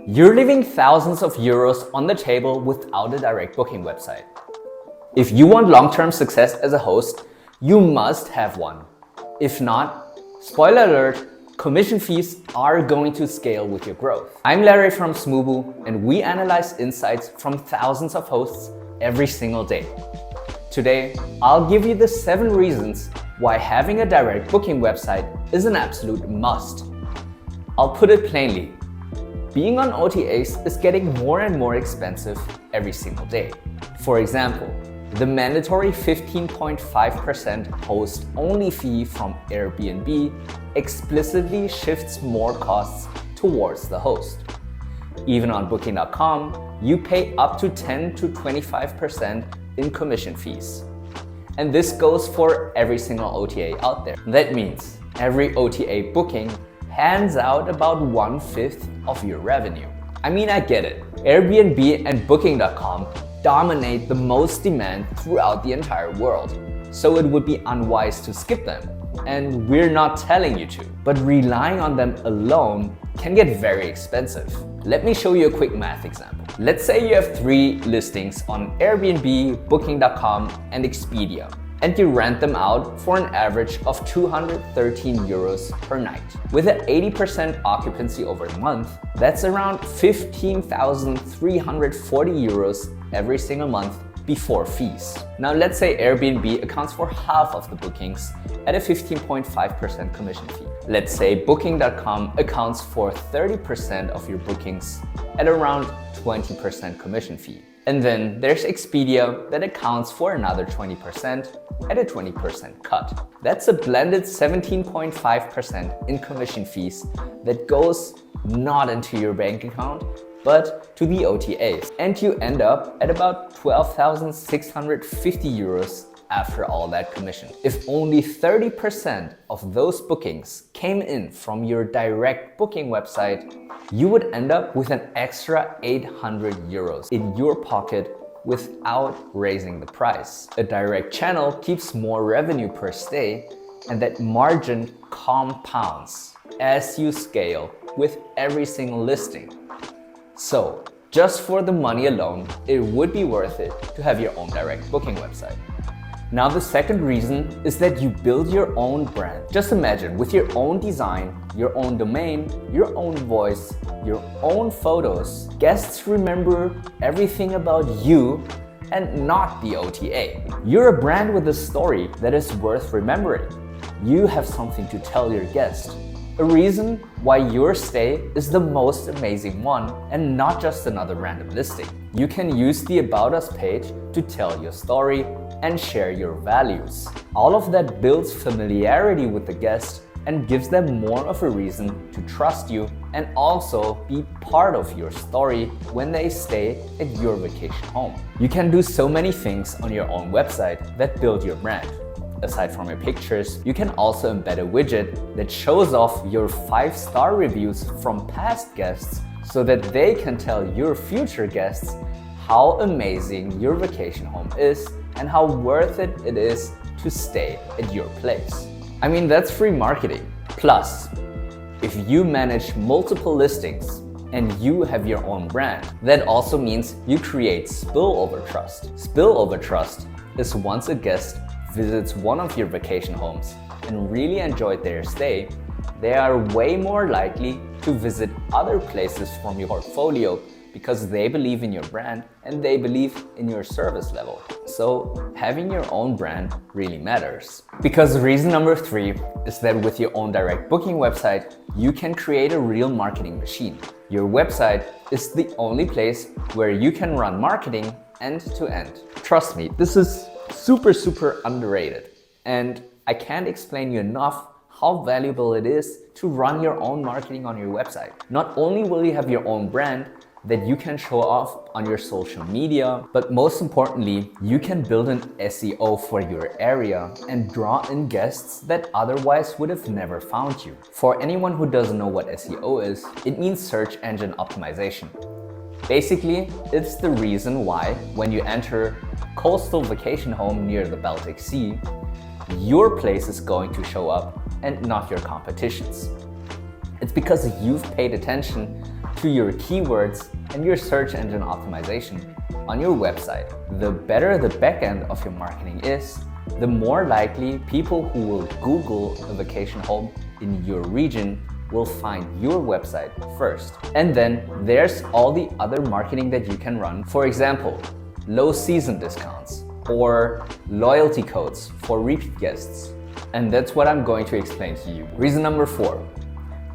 You're leaving thousands of euros on the table without a direct booking website. If you want long-term success as a host, you must have one. If not, spoiler alert, commission fees are going to scale with your growth. I'm Larry from Smoobu, and we analyze insights from thousands of hosts every single day. Today, I'll give you the 7 reasons why having a direct booking website is an absolute must. I'll put it plainly. Being on OTAs is getting more and more expensive every single day. For example, the mandatory 15.5% host-only fee from Airbnb explicitly shifts more costs towards the host. Even on Booking.com, you pay up to 10 to 25% in commission fees. And this goes for every single OTA out there. That means every OTA booking hands out about 1/5 of your revenue. I mean, I get it. Airbnb and Booking.com dominate the most demand throughout the entire world, so it would be unwise to skip them. And we're not telling you to, but relying on them alone can get very expensive. Let me show you a quick math example. Let's say you have 3 listings on Airbnb, Booking.com, and Expedia, and you rent them out for an average of 213 euros per night. With an 80% occupancy over the month, that's around 15,340 euros every single month before fees. Now let's say Airbnb accounts for half of the bookings at a 15.5% commission fee. Let's say Booking.com accounts for 30% of your bookings at around 20% commission fee. And then there's Expedia that accounts for another 20% at a 20% cut. That's a blended 17.5% in commission fees that goes not into your bank account, but to the OTAs. And you end up at about 12,650 euros after all that commission. If only 30% of those bookings came in from your direct booking website, you would end up with an extra 800 euros in your pocket without raising the price. A direct channel keeps more revenue per stay, and that margin compounds as you scale with every single listing. So, just for the money alone, it would be worth it to have your own direct booking website. Now the second reason is that you build your own brand. Just imagine, with your own design, your own domain, your own voice, your own photos, guests remember everything about you and not the OTA. You're a brand with a story that is worth remembering. You have something to tell your guest. A reason why your stay is the most amazing one and not just another random listing. You can use the About Us page to tell your story and share your values. All of that builds familiarity with the guest and gives them more of a reason to trust you and also be part of your story when they stay at your vacation home. You can do so many things on your own website that build your brand. Aside from your pictures, you can also embed a widget that shows off your 5-star reviews from past guests so that they can tell your future guests how amazing your vacation home is and how worth it is to stay at your place. I mean, that's free marketing. Plus, if you manage multiple listings and you have your own brand, that also means you create spillover trust. Spillover trust is once a guest visits one of your vacation homes and really enjoyed their stay, they are way more likely to visit other places from your portfolio because they believe in your brand and they believe in your service level. So having your own brand really matters. Because reason number 3 is that with your own direct booking website, you can create a real marketing machine. Your website is the only place where you can run marketing end to end. Trust me, this is super underrated. And I can't explain you enough how valuable it is to run your own marketing on your website. Not only will you have your own brand that you can show off on your social media, but most importantly, you can build an SEO for your area and draw in guests that otherwise would have never found you. For anyone who doesn't know what SEO is, it means search engine optimization. Basically, it's the reason why when you enter coastal vacation home near the Baltic Sea, your place is going to show up and not your competition's. It's because you've paid attention to your keywords and your search engine optimization on your website. The better the backend of your marketing is, the more likely people who will Google a vacation home in your region will find your website first. And then there's all the other marketing that you can run. For example, low season discounts or loyalty codes for repeat guests. And that's what I'm going to explain to you. Reason number 4.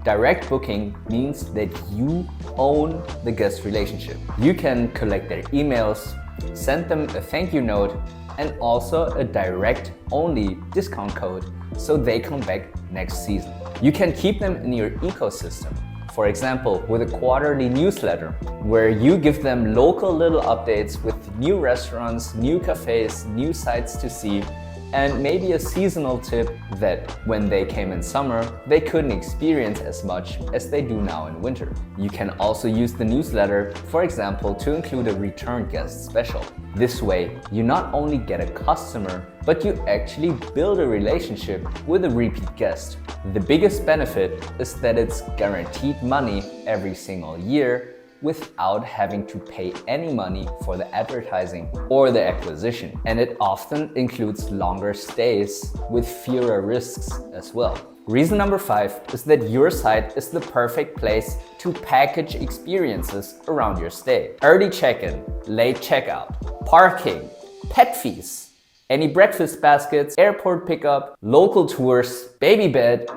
Direct booking means that you own the guest relationship. You can collect their emails, send them a thank you note, and also a direct only discount code so they come back next season. You can keep them in your ecosystem. For example, with a quarterly newsletter where you give them local little updates with new restaurants, new cafes, new sites to see, and maybe a seasonal tip that when they came in summer, they couldn't experience as much as they do now in winter. You can also use the newsletter, for example, to include a return guest special. This way, you not only get a customer, but you actually build a relationship with a repeat guest. The biggest benefit is that it's guaranteed money every single year without having to pay any money for the advertising or the acquisition. And it often includes longer stays with fewer risks as well. Reason number 5 is that your site is the perfect place to package experiences around your stay. Early check-in, late checkout, parking, pet fees, any breakfast baskets, airport pickup, local tours, baby bed,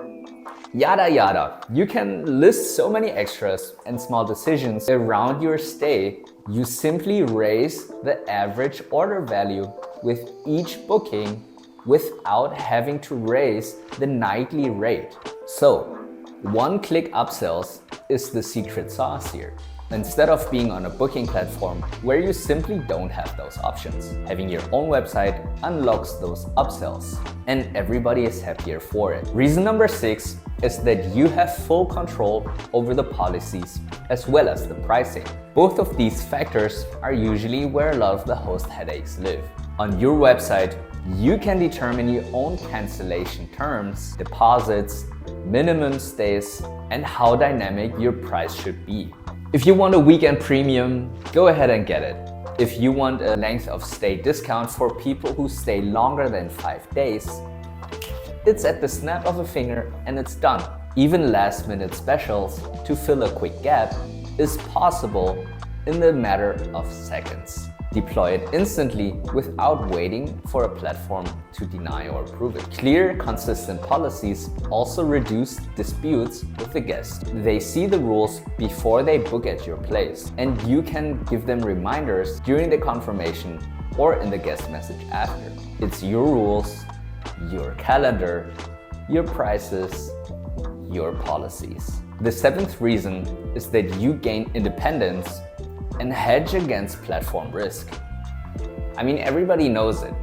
yada yada. You can list so many extras and small decisions around your stay. You simply raise the average order value with each booking without having to raise the nightly rate. So, one-click upsells is the secret sauce here. Instead of being on a booking platform where you simply don't have those options. Having your own website unlocks those upsells and everybody is happier for it. Reason number 6 is that you have full control over the policies as well as the pricing. Both of these factors are usually where a lot of the host headaches live. On your website, you can determine your own cancellation terms, deposits, minimum stays, and how dynamic your price should be. If you want a weekend premium, go ahead and get it. If you want a length of stay discount for people who stay longer than 5 days, it's at the snap of a finger and it's done. Even last-minute specials to fill a quick gap is possible in the matter of seconds. Deploy it instantly without waiting for a platform to deny or approve it. Clear, consistent policies also reduce disputes with the guest. They see the rules before they book at your place, and you can give them reminders during the confirmation or in the guest message after. It's your rules, your calendar, your prices, your policies. The 7th reason is that you gain independence and hedge against platform risk. I mean, everybody knows it.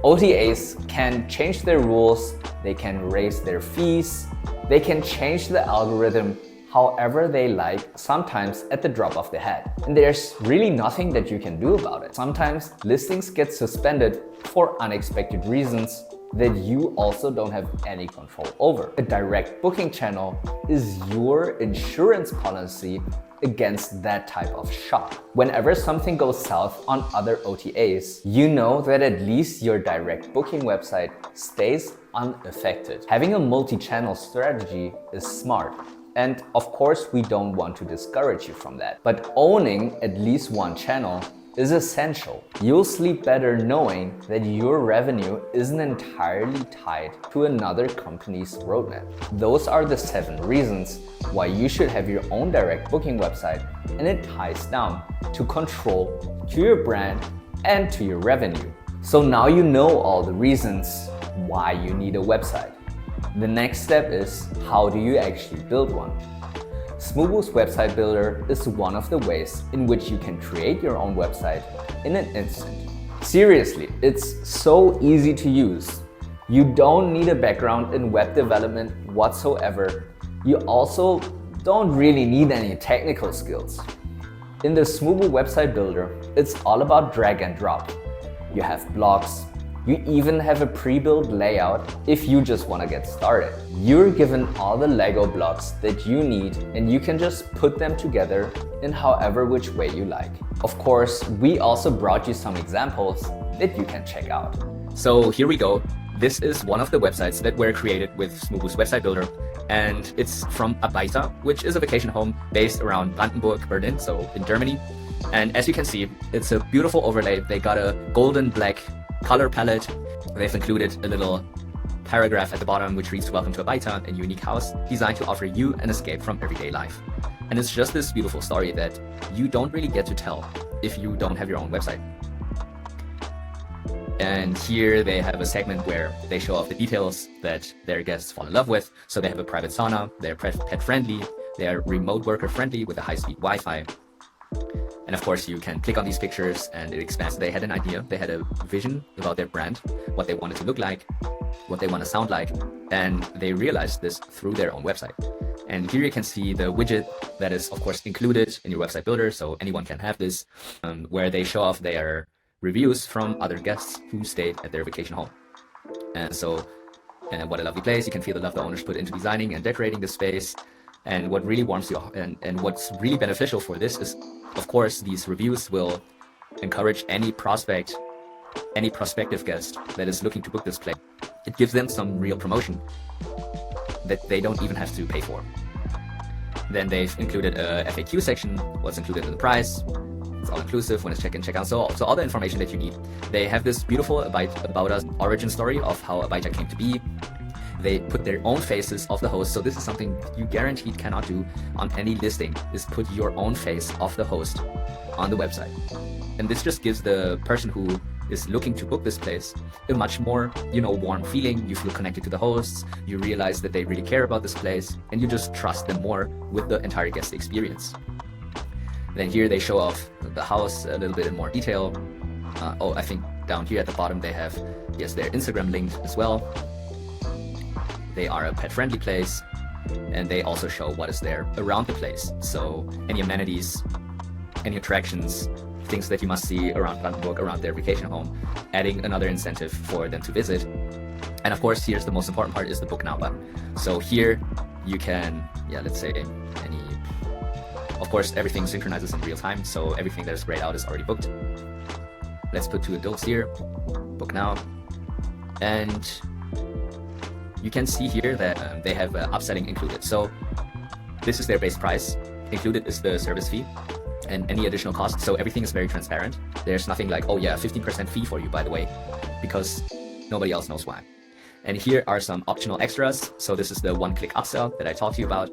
OTAs can change their rules, they can raise their fees, they can change the algorithm however they like, sometimes at the drop of the hat. And there's really nothing that you can do about it. Sometimes listings get suspended for unexpected reasons that you also don't have any control over. A direct booking channel is your insurance policy against that type of shock. Whenever something goes south on other OTAs, you know that at least your direct booking website stays unaffected. Having a multi-channel strategy is smart. And of course, we don't want to discourage you from that. But owning at least one channel is essential. You'll sleep better knowing that your revenue isn't entirely tied to another company's roadmap. Those are the 7 reasons why you should have your own direct booking website, and it ties down to control, to your brand, and to your revenue. So now you know all the reasons why you need a website. The next step is, how do you actually build one? Smoobu's website builder is one of the ways in which you can create your own website in an instant. Seriously, it's so easy to use. You don't need a background in web development whatsoever. You also don't really need any technical skills. In the Smoobu website builder, it's all about drag and drop. You have blocks, You even have a pre-built layout if you just want to get started. You're given all the Lego blocks that you need, and you can just put them together in however which way you like. Of course, we also brought you some examples that you can check out. So here we go. This is one of the websites that were created with Smoobu's website builder, and it's from Abaita, which is a vacation home based around Brandenburg, Berlin, so in Germany. And as you can see, it's a beautiful overlay. They got a golden black color palette. They've included a little paragraph at the bottom which reads, "Welcome to Abaita, a unique house designed to offer you an escape from everyday life." And it's just this beautiful story that you don't really get to tell if you don't have your own website. And here they have a segment where they show off the details that their guests fall in love with. So they have a private sauna, they're pet friendly, they're remote worker friendly with a high-speed Wi-Fi. And of course you can click on these pictures and it expands. They had an idea, they had a vision about their brand, what they wanted to look like, what they want to sound like, and they realized this through their own website. And here you can see the widget that is of course included in your website builder, so anyone can have this, where they show off their reviews from other guests who stayed at their vacation home. And so, what a lovely place. You can feel the love the owners put into designing and decorating the space. And what really warms you and what's really beneficial for this is, of course, these reviews will encourage any prospective guest that is looking to book this place. It gives them some real promotion that they don't even have to pay for. Then they've included a FAQ section, what's included in the price. It's all inclusive when it's check in, check out. So all the information that you need. They have this beautiful about us origin story of how Abaita came to be. They put their own faces of the host. So this is something you guaranteed cannot do on any listing, is put your own face of the host on the website. And this just gives the person who is looking to book this place a much more, warm feeling. You feel connected to the hosts, you realize that they really care about this place, and you just trust them more with the entire guest experience. Then here they show off the house a little bit in more detail. I think down here at the bottom they have, their Instagram linked as well. They are a pet-friendly place, and they also show what is there around the place. So any amenities, any attractions, things that you must see around Brandenburg, around their vacation home, adding another incentive for them to visit. And of course, here's the most important part, is the book now button. So here you can, let's say of course, everything synchronizes in real time, so everything that is grayed out is already booked. Let's put 2 adults here, book now. And you can see here that they have upselling included. So this is their base price. Included is the service fee and any additional costs. So everything is very transparent. There's nothing like, 15% fee for you, by the way, because nobody else knows why. And here are some optional extras. So this is the one-click upsell that I talked to you about.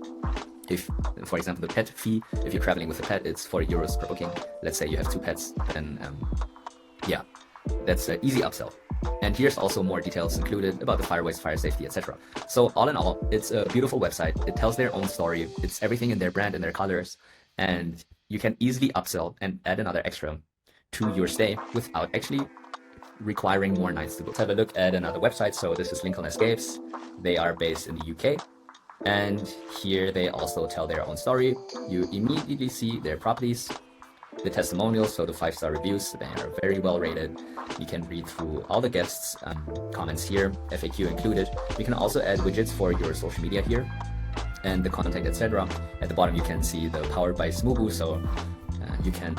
If, for example, the pet fee, if you're traveling with a pet, it's 40 euros per booking. Let's say you have 2 pets, then that's an easy upsell. And here's also more details included about the fireways, fire safety, etc. So all in all, it's a beautiful website. It tells their own story. It's everything in their brand and their colors. And you can easily upsell and add another extra to your stay without actually requiring more nights to book. Let's have a look at another website. So this is Lincoln Escapes. They are based in the UK. And here they also tell their own story. You immediately see their properties, the testimonials, so the 5-star reviews. They are very well rated. You can read through all the guests' comments here, FAQ included. You can also add widgets for your social media here and the contact, etc. At the bottom you can see the powered by Smoobu, so you can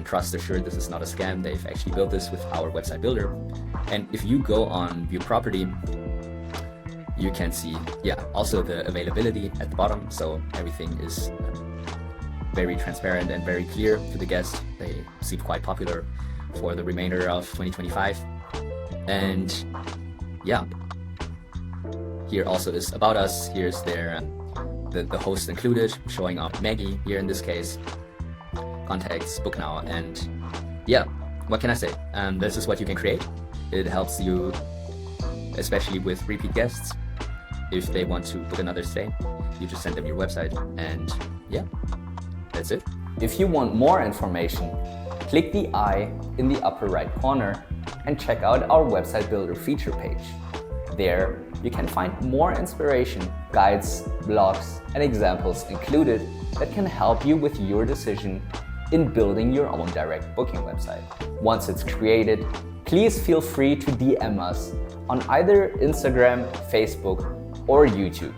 trust assured this is not a scam. They've actually built this with our website builder. And if you go on view property, you can see, also the availability at the bottom. So everything is very transparent and very clear to the guests. They seem quite popular for the remainder of 2025. And here also is about us. Here's their the host included, showing up Maggie here in this case, contacts, book now, and what can I say? This is what you can create. It helps you, especially with repeat guests. If they want to book another stay, you just send them your website, and that's it. If you want more information, click the I in the upper right corner and check out our website builder feature page. There, you can find more inspiration, guides, blogs, and examples included that can help you with your decision in building your own direct booking website. Once it's created, please feel free to DM us on either Instagram, Facebook, or YouTube,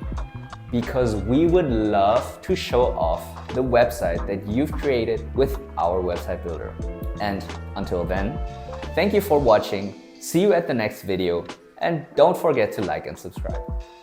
because we would love to show off the website that you've created with our website builder. And until then, thank you for watching, see you at the next video, and don't forget to like and subscribe.